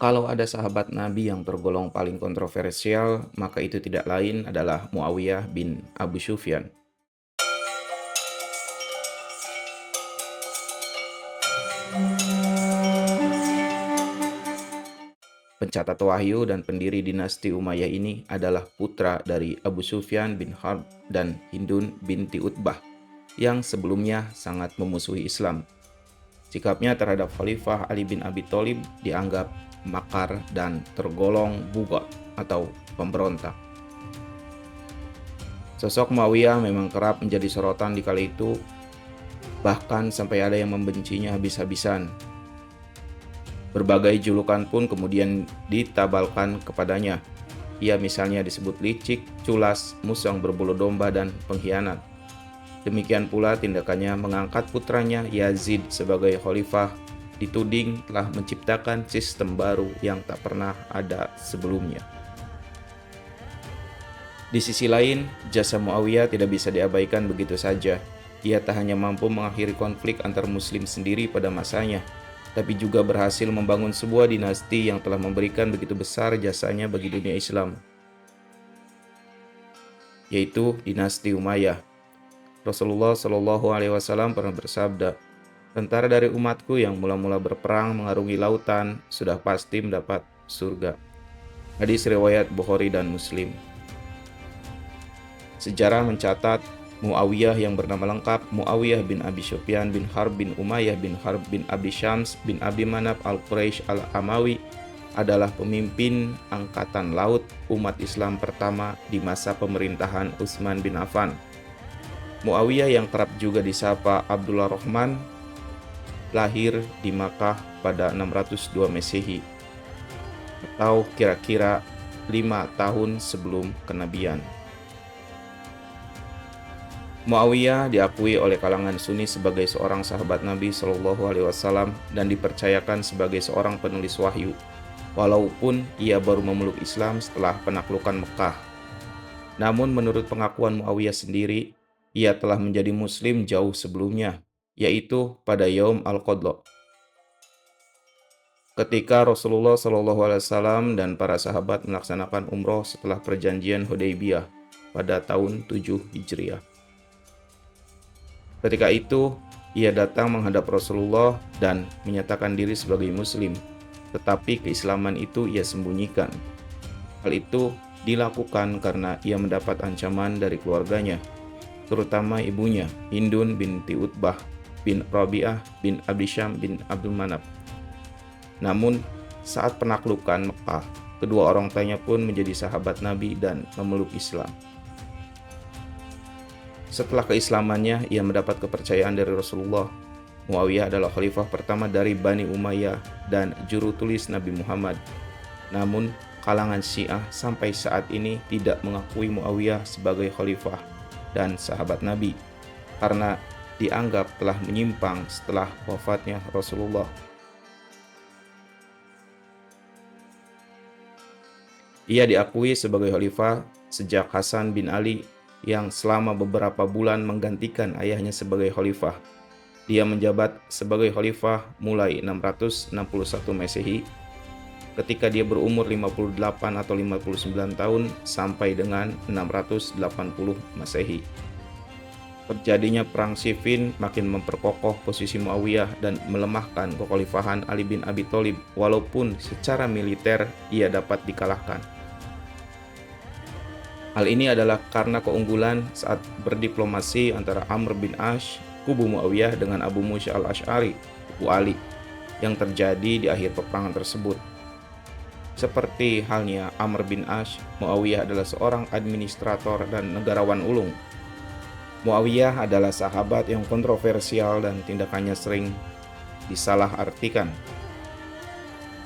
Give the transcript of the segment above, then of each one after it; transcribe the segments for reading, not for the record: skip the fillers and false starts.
Kalau ada sahabat Nabi yang tergolong paling kontroversial, maka itu tidak lain adalah Muawiyah bin Abu Sufyan. Pencatat wahyu dan pendiri dinasti Umayyah ini adalah putra dari Abu Sufyan bin Harb dan Hindun binti Utbah yang sebelumnya sangat memusuhi Islam. Sikapnya terhadap Khalifah Ali bin Abi Thalib dianggap makar dan tergolong bugot atau pemberontak. Sosok Muawiyah memang kerap menjadi sorotan di kala itu, bahkan sampai ada yang membencinya habis-habisan. Berbagai julukan pun kemudian ditabalkan kepadanya. Ia misalnya disebut licik, culas, musang berbulu domba, dan pengkhianat. Demikian pula tindakannya mengangkat putranya Yazid sebagai khalifah dituding telah menciptakan sistem baru yang tak pernah ada sebelumnya. Di sisi lain, jasa Muawiyah tidak bisa diabaikan begitu saja. Ia tak hanya mampu mengakhiri konflik antar muslim sendiri pada masanya, tapi juga berhasil membangun sebuah dinasti yang telah memberikan begitu besar jasanya bagi dunia Islam, yaitu dinasti Umayyah. Rasulullah Shallallahu Alaihi Wasallam pernah bersabda, tentara dari umatku yang mula-mula berperang mengarungi lautan sudah pasti mendapat surga. Hadis riwayat Bukhari dan Muslim. Sejarah mencatat Muawiyah yang bernama lengkap Muawiyah bin Abi Sufyan bin Harb bin Umayyah bin Harb bin Abi Syams bin Abi Manaf al-Quraisy al-Amawi adalah pemimpin angkatan laut umat Islam pertama di masa pemerintahan Utsman bin Affan. Muawiyah yang kerap juga disapa Abdullah Rahman lahir di Makkah pada 602 Masehi atau kira-kira 5 tahun sebelum kenabian. Muawiyah diakui oleh kalangan Sunni sebagai seorang sahabat Nabi Shallallahu Alaihi Wasallam dan dipercayakan sebagai seorang penulis wahyu, walaupun ia baru memeluk Islam setelah penaklukan Mekah. Namun menurut pengakuan Muawiyah sendiri, ia telah menjadi Muslim jauh sebelumnya, yaitu pada Yaum Al-Qadha. Ketika Rasulullah Shallallahu Alaihi Wasallam dan para sahabat melaksanakan umroh setelah perjanjian Hudaybiyah pada tahun 7 Hijriah. Ketika itu, ia datang menghadap Rasulullah dan menyatakan diri sebagai Muslim, tetapi keislaman itu ia sembunyikan. Hal itu dilakukan karena ia mendapat ancaman dari keluarganya, terutama ibunya, Hindun binti Utbah bin Rabi'ah bin Abi Syam bin Abdul Manaf. Namun, saat penaklukan Mekah, kedua orang tuanya pun menjadi sahabat Nabi dan memeluk Islam. Setelah keislamannya, ia mendapat kepercayaan dari Rasulullah. Muawiyah adalah khalifah pertama dari Bani Umayyah dan juru tulis Nabi Muhammad. Namun, kalangan Syiah sampai saat ini tidak mengakui Muawiyah sebagai khalifah dan sahabat Nabi karena dianggap telah menyimpang setelah wafatnya Rasulullah. Ia diakui sebagai khalifah sejak Hasan bin Ali yang selama beberapa bulan menggantikan ayahnya sebagai khalifah. Dia menjabat sebagai khalifah mulai 661 Masehi ketika dia berumur 58 atau 59 tahun sampai dengan 680 Masehi. Terjadinya perang Siffin makin memperkokoh posisi Muawiyah dan melemahkan kekhalifahan Ali bin Abi Thalib walaupun secara militer ia dapat dikalahkan. Hal ini adalah karena keunggulan saat berdiplomasi antara Amr bin Ash, kubu Muawiyah dengan Abu Musa al-Asy'ari, kubu Ali, yang terjadi di akhir peperangan tersebut. Seperti halnya Amr bin Ash, Muawiyah adalah seorang administrator dan negarawan ulung. Muawiyah adalah sahabat yang kontroversial dan tindakannya sering disalahartikan.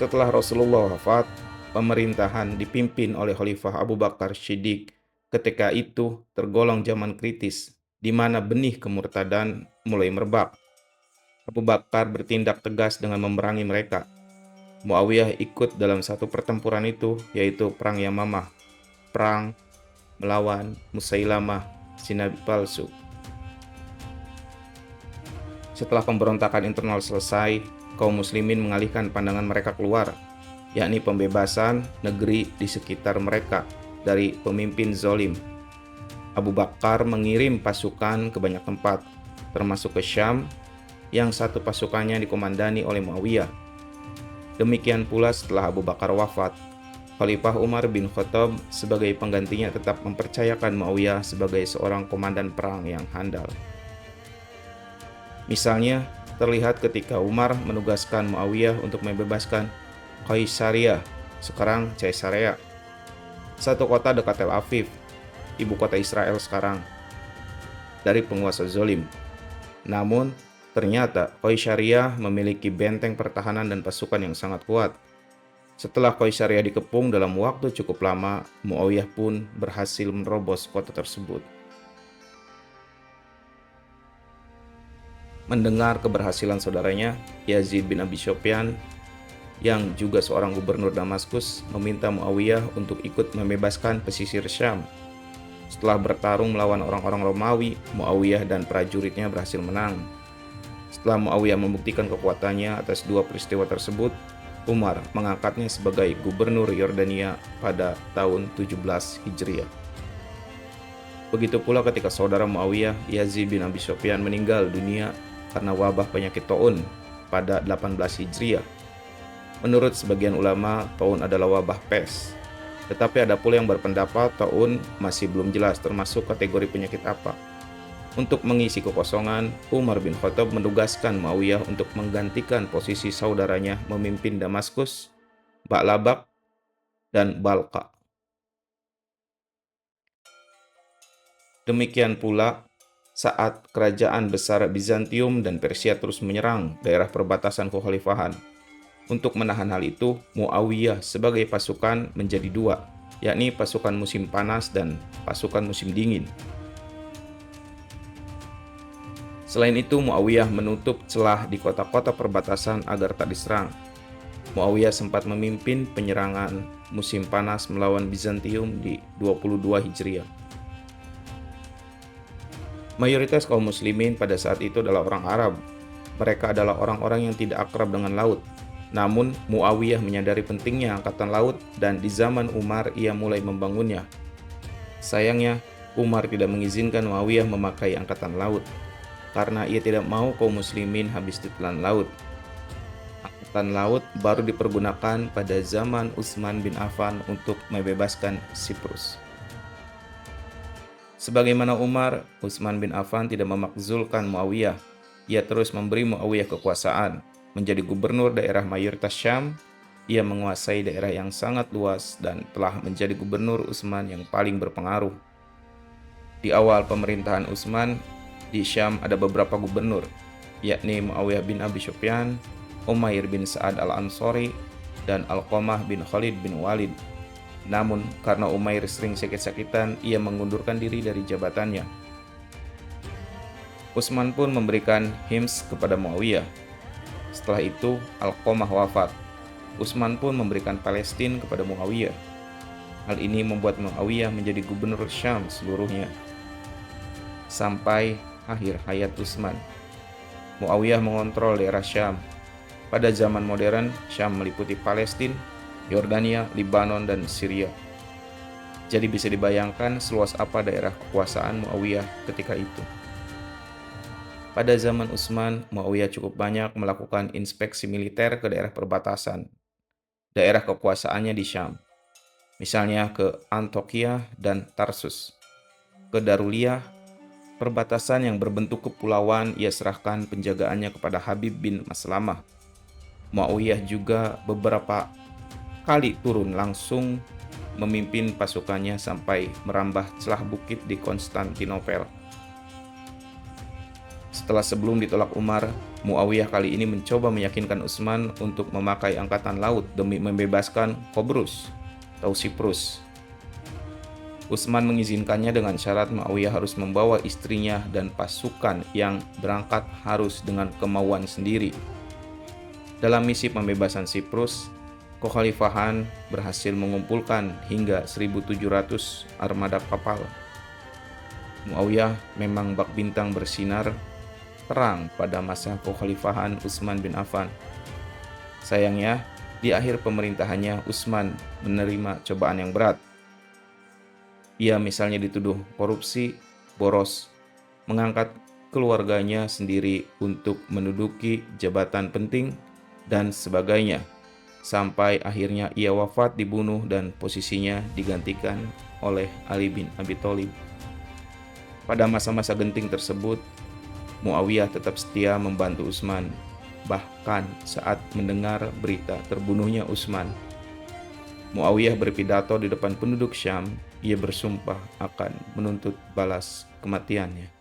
Setelah Rasulullah wafat, pemerintahan dipimpin oleh Khalifah Abu Bakar Shiddiq. Ketika itu tergolong zaman kritis, di mana benih kemurtadan mulai merebak. Abu Bakar bertindak tegas dengan memerangi mereka. Muawiyah ikut dalam satu pertempuran itu, yaitu Perang Yamamah, perang melawan Musailamah si nabi palsu. Setelah pemberontakan internal selesai, kaum muslimin mengalihkan pandangan mereka keluar. yakni pembebasan negeri di sekitar mereka dari pemimpin zolim. Abu Bakar mengirim pasukan ke banyak tempat, termasuk ke Syam, yang satu pasukannya dikomandani oleh Muawiyah. Demikian pula setelah Abu Bakar wafat, Khalifah Umar bin Khattab sebagai penggantinya tetap mempercayakan Muawiyah sebagai seorang komandan perang yang handal. Misalnya, terlihat ketika Umar menugaskan Muawiyah untuk membebaskan Qaisariah, sekarang Caesarea, satu kota dekat Tel Aviv, ibu kota Israel sekarang, dari penguasa zolim. Namun, ternyata Qaisariah memiliki benteng pertahanan dan pasukan yang sangat kuat. Setelah Qaisariah dikepung dalam waktu cukup lama, Muawiyah pun berhasil menerobos kota tersebut. Mendengar keberhasilan saudaranya, Yazid bin Abi Sufyan, yang juga seorang gubernur Damaskus, meminta Muawiyah untuk ikut membebaskan pesisir Syam. Setelah bertarung melawan orang-orang Romawi, Muawiyah dan prajuritnya berhasil menang. Setelah Muawiyah membuktikan kekuatannya atas dua peristiwa tersebut, Umar mengangkatnya sebagai gubernur Yordania pada tahun 17 Hijriah. Begitu pula ketika saudara Muawiyah, Yazid bin Abi Sufyan, meninggal dunia karena wabah penyakit taun pada 18 Hijriah. Menurut sebagian ulama, taun adalah wabah pes. Tetapi ada pula yang berpendapat taun masih belum jelas termasuk kategori penyakit apa. Untuk mengisi kekosongan, Umar bin Khattab menugaskan Muawiyah untuk menggantikan posisi saudaranya memimpin Damaskus, Ba'labak, dan Balqa. Demikian pula saat kerajaan besar Bizantium dan Persia terus menyerang daerah perbatasan kekhalifahan. Untuk menahan hal itu, Muawiyah sebagai pasukan menjadi dua, yakni pasukan musim panas dan pasukan musim dingin. Selain itu, Muawiyah menutup celah di kota-kota perbatasan agar tak diserang. Muawiyah sempat memimpin penyerangan musim panas melawan Bizantium di 22 Hijriah. Mayoritas kaum muslimin pada saat itu adalah orang Arab. Mereka adalah orang-orang yang tidak akrab dengan laut. Namun, Muawiyah menyadari pentingnya angkatan laut dan di zaman Umar ia mulai membangunnya. Sayangnya, Umar tidak mengizinkan Muawiyah memakai angkatan laut, karena ia tidak mau kaum muslimin habis ditelan laut. Angkatan laut baru dipergunakan pada zaman Utsman bin Affan untuk membebaskan Siprus. Sebagaimana Umar, Utsman bin Affan tidak memakzulkan Muawiyah. Ia terus memberi Muawiyah kekuasaan. Menjadi gubernur daerah mayoritas Syam, ia menguasai daerah yang sangat luas dan telah menjadi gubernur Utsman yang paling berpengaruh. Di awal pemerintahan Utsman, di Syam ada beberapa gubernur, yakni Muawiyah bin Abi Sufyan, Umair bin Sa'ad al-Ansari, dan Alqamah bin Khalid bin Walid. Namun, karena Umair sering sakit-sakitan, ia mengundurkan diri dari jabatannya. Utsman pun memberikan Hims kepada Muawiyah. Setelah itu, Alqamah wafat. Utsman pun memberikan Palestina kepada Muawiyah. Hal ini membuat Muawiyah menjadi gubernur Syam seluruhnya. Sampai akhir hayat Utsman, Muawiyah mengontrol daerah Syam. Pada zaman modern, Syam meliputi Palestina, Yordania, Libanon, dan Syria. Jadi bisa dibayangkan seluas apa daerah kekuasaan Muawiyah ketika itu. Pada zaman Utsman, Muawiyah cukup banyak melakukan inspeksi militer ke daerah perbatasan, daerah kekuasaannya di Syam. Misalnya ke Antioquia dan Tarsus. Ke Daruliyah, perbatasan yang berbentuk kepulauan, ia serahkan penjagaannya kepada Habib bin Maslamah. Muawiyah juga beberapa kali turun langsung memimpin pasukannya sampai merambah celah bukit di Konstantinopel. Setelah sebelum ditolak Umar, Muawiyah kali ini mencoba meyakinkan Utsman untuk memakai angkatan laut demi membebaskan Qobrus atau Siprus. Utsman mengizinkannya dengan syarat Muawiyah harus membawa istrinya dan pasukan yang berangkat harus dengan kemauan sendiri. Dalam misi pembebasan Siprus, kekhalifahan berhasil mengumpulkan hingga 1.700 armada kapal. Muawiyah memang bak bintang bersinar terang pada masa kekhalifahan Utsman bin Affan. Sayangnya, Di akhir pemerintahannya, Utsman menerima cobaan yang berat. Ia misalnya dituduh korupsi, boros, mengangkat keluarganya sendiri untuk menduduki jabatan penting, dan sebagainya, sampai akhirnya ia wafat dibunuh dan posisinya digantikan oleh Ali bin Abi Thalib. Pada masa-masa genting tersebut, Muawiyah tetap setia membantu Utsman. Bahkan saat mendengar berita terbunuhnya Utsman, Muawiyah berpidato di depan penduduk Syam. Ia bersumpah akan menuntut balas kematiannya.